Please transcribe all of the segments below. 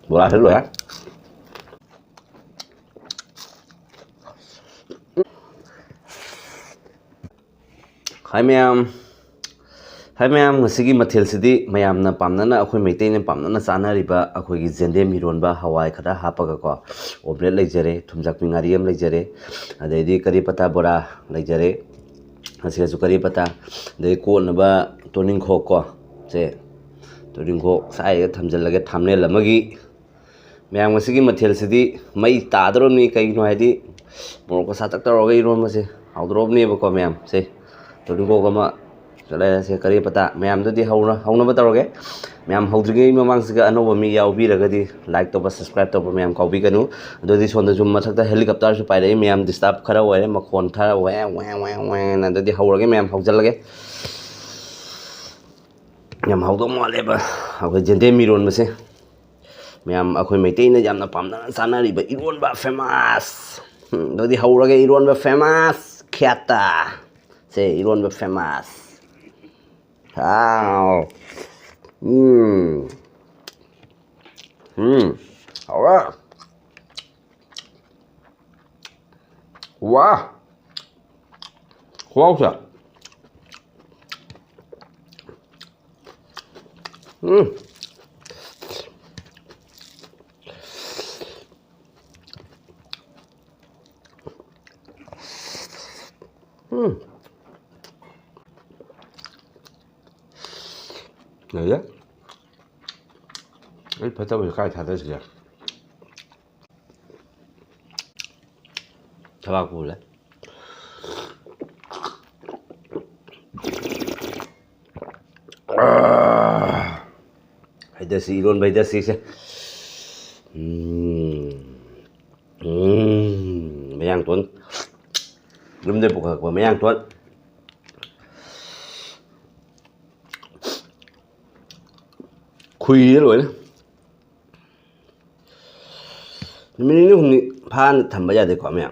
Bora hết rồi á. Hai Myam. Hai Myam, ngasigi Mathel sidi Mayam na pamna na akhoi meitei na pamna na chaniriba akhoi gi Jendem Eronba hawai khada hapaga ko omelette leijare thumjakpi ngari am leijare adaidi kari pata bora leijare asiga su kari pata dei ko na ba Toningkhok ko che Toningkhok sai thamjallage thamnel amagi Myam ngasigi Mathel sidi mai tadromni kai no haidi morok sa tak taroga Eronba se hawdrobni ba ko Myam se Toningkhok ama Jadi saya kari pata, Myam tu di hauna betul ke? Myam hau juga ini memang sega anu bami ya ubi raga di like to subscribe to Myam kau bi kanu. Jadi sonda cuma sakta helikopter supaya ini Myam disturb kara wae, makon thara wae, nanti di hau raga Myam hau jal lagi. Myam hau tu malah ba, aku Jendem Eronba se. Myam aku meitei na jamna pamna chaniriba Eronba famous. Jadi hau raga Eronba famous, kiata. Se Eronba famous. Wow. Alright. Wow. Close. Này á, ít phải tao bị khai thật đấy chứ. Thà bao củ đấy. Bây giờ xí luôn, bây giờ xí xem. Mấy anh Tuấn, lúc đây buộc của mấy anh Tuấn. Khui rồi đấy. Mình lúc này phan thầm bây giờ để có mẹ.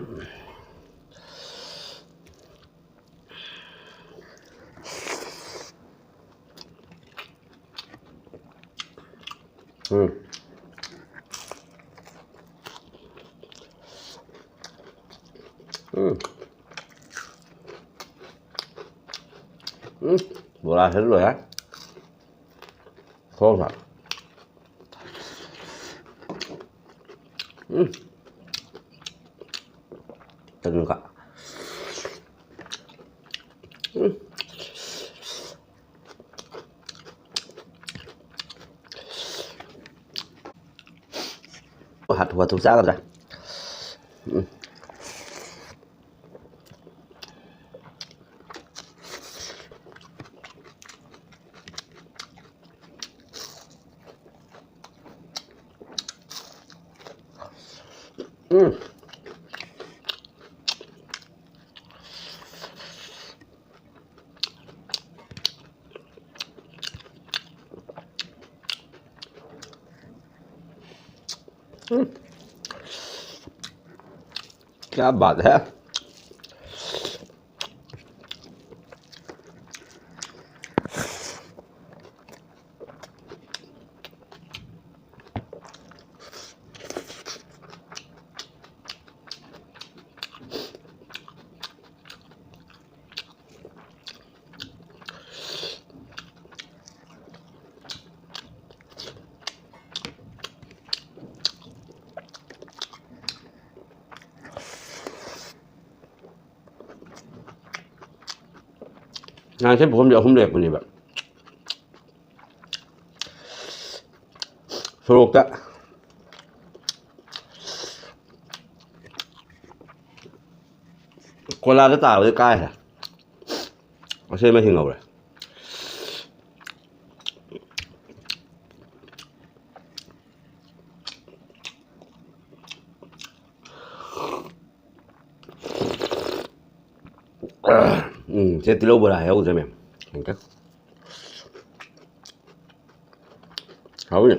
Bora hết rồi á. Khô thật. Từng cả. Hạt hoa thuốc giá ra. क्या बात है Nah, saya bukan dia punya pak. Suruh tak. Kalau ada tahu dia kaya. Masih masih ngau lah. Saya tilau belah ya udah Myam. Angkat. Kau ni.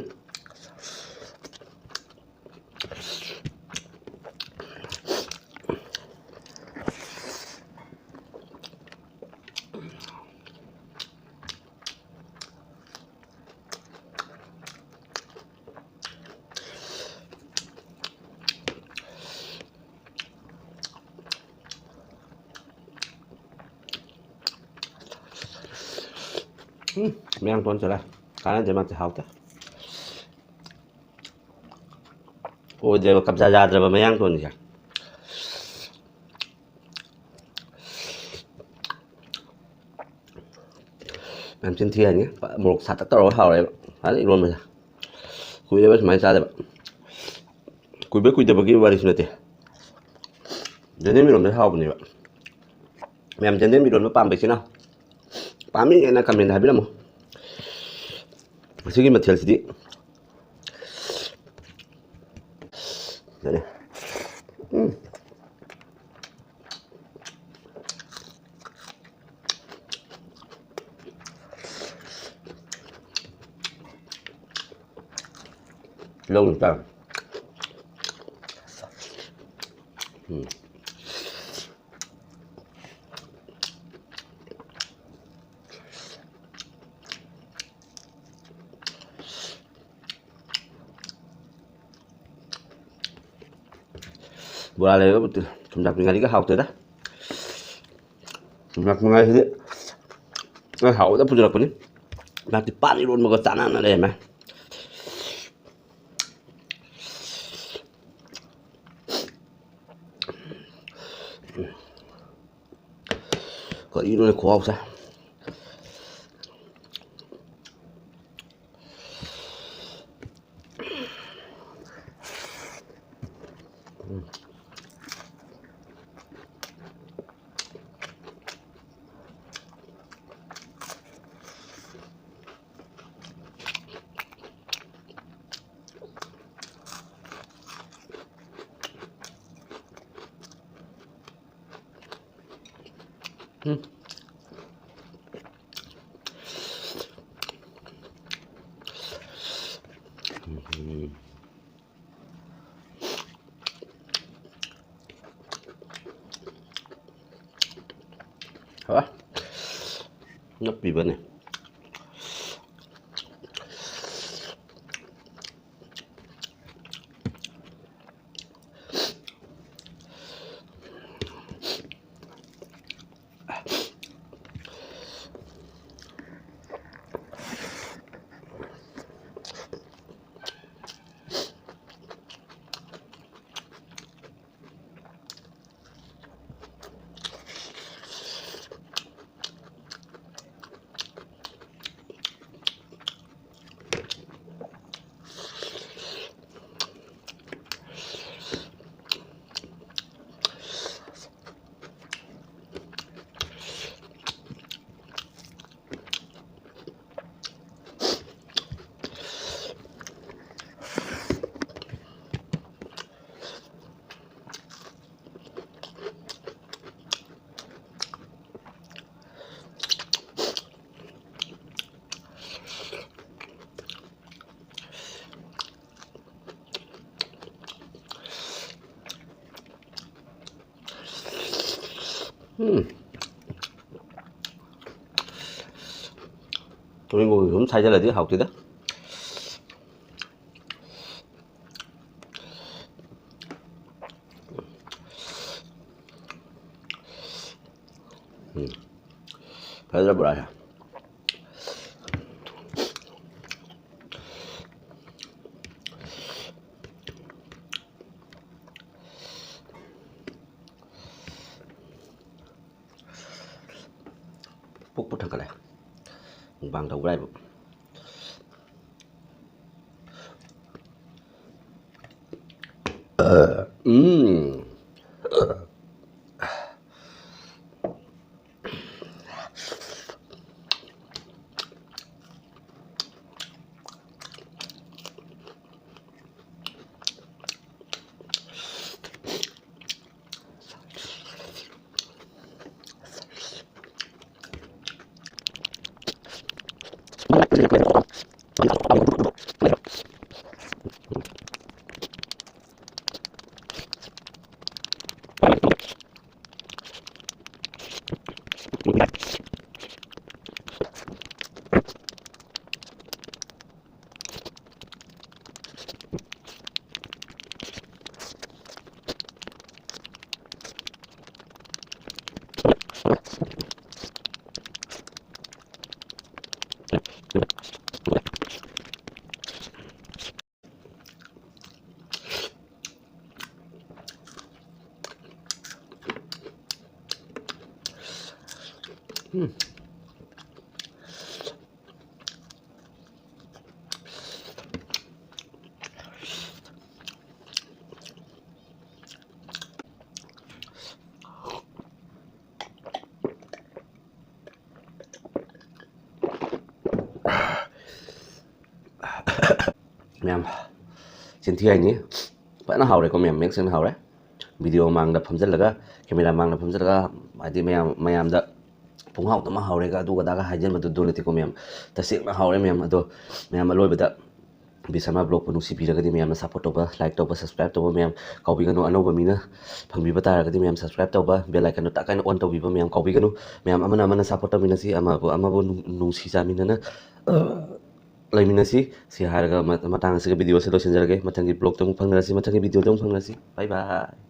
Mayam tuan salah. Karena dia masih hauta. Oh dia kabza jadra ba mayam tuan dia. Mayam trên thiên nhé, một sạt tắc tàu hào đấy, đấy luôn bây giờ. Cúi đấy mấy sao đấy, cúi biết cúi được bao nhiêu vào đi xuống đây. Jadi mình làm thế hào này vậy. Mayam jadi mình làm pam bersih nào. Pam ini enak kami dah bilang mo. Sige Mathel sedikit. Jadi. Long time. Bora lagi betul. Sudah tinggal ke hau tu dah. Sudah mengai sedikit. Hau dah pujuk aku ni. Nanti pani luôn mà có chán ăn ở đây mà. Có ý nó khó sao? Hả? Nó bị bên này. Tụi mình ngồi không sai ra là tiếng học thì đó. Phải ra bữa à. Put thằng cái này. Mukbang taobiramu. Myam Cynthia ini Pak na haure ko Myam mix na haure video mang da phamjal laga camera mang da phamjal laga adi Mayam da punghau ta ma haure ga du ga da ga hajen ma du do leti ko Myam ta sik na haure Myam ado Myam aloi bada BSharmaVlog pu nusi pira ga di Myam na support toba like toba subscribe toba Myam kaubi ga no anoba mina phangbi ba ta ga di Myam subscribe toba bell icon no ta kai on tobi ba Myam kaubi ga no Myam amana support tobi na si ama bo nusi sa mina na Laiminasi si harga matang si video se lo senjarage matang di blog temu phangrasi matang di video temu phangrasi bye bye